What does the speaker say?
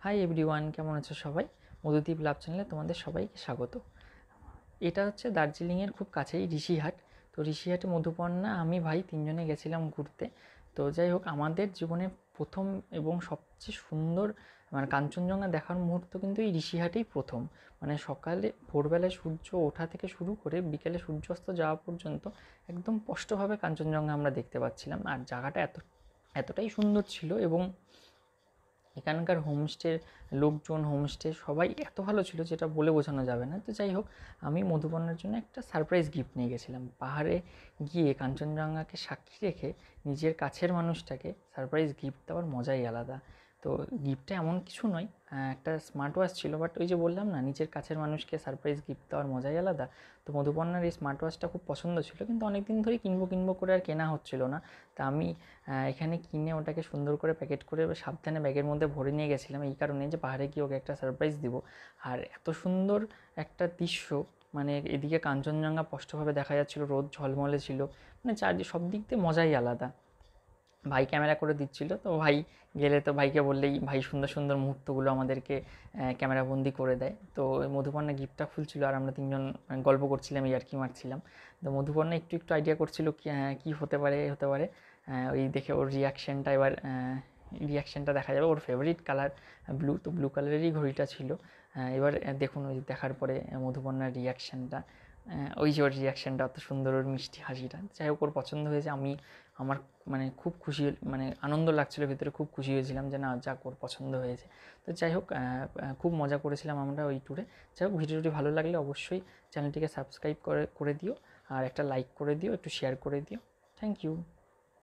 Hi everyone, কেমন আছো সবাই? মধুদ্বীপ লাভ চ্যানেলে তোমাদের সবাইকে স্বাগত। এটা হচ্ছে দার্জিলিংয়ের খুব কাছেই ঋষিহাট। তো ঋষিহাটে মধুপর্ণা, আমি, ভাই তিনজনে গেছিলাম ঘুরতে। তো যাই হোক, আমাদের জীবনে প্রথম এবং সবচেয়ে সুন্দর কাঞ্চনজঙ্ঘা দেখার মুহূর্ত কিন্তু এই ঋষিহাটেই প্রথম। সকালে ভোরবেলায় সূর্য ওঠা থেকে শুরু করে বিকেলে সূর্যাস্ত যাওয়া পর্যন্ত একদম স্পষ্টভাবে কাঞ্চনজঙ্ঘা আমরা দেখতে পাচ্ছিলাম। আর জায়গাটা এতটাই সুন্দর ছিল, এবং এখানকার হোমস্টের লোকজন, হোমস্টে সবাই এত ভালো ছিল যেটা বলে বোঝানো যাবে না। তো যাই হোক, আমি মধুপর্ণার জন্য একটা সারপ্রাইজ গিফট নিয়ে গেছিলাম। পাহাড়ে গিয়ে কাঞ্চনজঙ্ঘাকে সাক্ষী রেখে নিজের কাছের মানুষটাকে সারপ্রাইজ গিফট দেওয়ার মজাই আলাদা। তো গিফটটা এমন কিছু নয়, একটা স্মার্ট ওয়াচ ছিল, বাট ওই যে বললাম না, নিজের কাছের মানুষকে সারপ্রাইজ গিফট দেওয়ার মজাই আলাদা। তো মধুপর্ণার এই স্মার্ট ওয়াচটা খুব পছন্দ ছিল, কিন্তু অনেক দিন ধরেই কিনবো করে আর কেনা হচ্ছিল না। তা আমি এখানে কিনে ওটাকে সুন্দর করে প্যাকেট করে সাবধানে ব্যাগের মধ্যে ভরে নিয়ে গেছিলাম, এই কারণে যে পাহাড়ে গিয়ে ওকে একটা সারপ্রাইজ দিব। আর এত সুন্দর একটা দৃশ্য, এদিকে কাঞ্চনজঙ্ঘা স্পষ্টভাবে দেখা যাচ্ছিলো, রোদ ঝলমলে ছিল, চারদিকে সব দিক দিয়ে মজাই আলাদা। ভাই ক্যামেরা করে দিচ্ছিল, তো ভাই গেলে তো ভাইকে বললেই ভাই সুন্দর সুন্দর মুহূর্তগুলো আমাদেরকে ক্যামেরাবন্দি করে দেয়। তো মধুপর্ণা গিফটটা খুলছিল আর আমরা তিনজন গল্প করছিলাম, ইয়ার্কি মারছিলাম। তো মধুপর্ণা একটু একটু আইডিয়া করছিল কী হতে পারে। ওই দেখে ওর রিয়াকশানটা দেখা যাবে। ওর ফেভারিট কালার ব্লু, তো ব্লু কালারেরই ঘড়িটা ছিল। এবার দেখুন, ওই দেখার পরে মধুপর্ণার রিয়াকশানটা, ওই যে ওর রিয়াকশানটা অত সুন্দর, ওর মিষ্টি হাসিটা, যাই হোক ওর পছন্দ হয়েছে। আমার খুব খুশি, আনন্দ লাগছিলো ভিতরে, খুব খুশি হয়েছিলাম যে না, যাক ওর পছন্দ হয়েছে। তো যাই হোক, খুব মজা করেছিলাম আমরা ওই ট্যুরে। যাই হোক, ভিডিওটি ভালো লাগলে অবশ্যই চ্যানেলটিকে সাবস্ক্রাইব করে দিও, আর একটা লাইক করে দিও, একটু শেয়ার করে দিও। Thank you.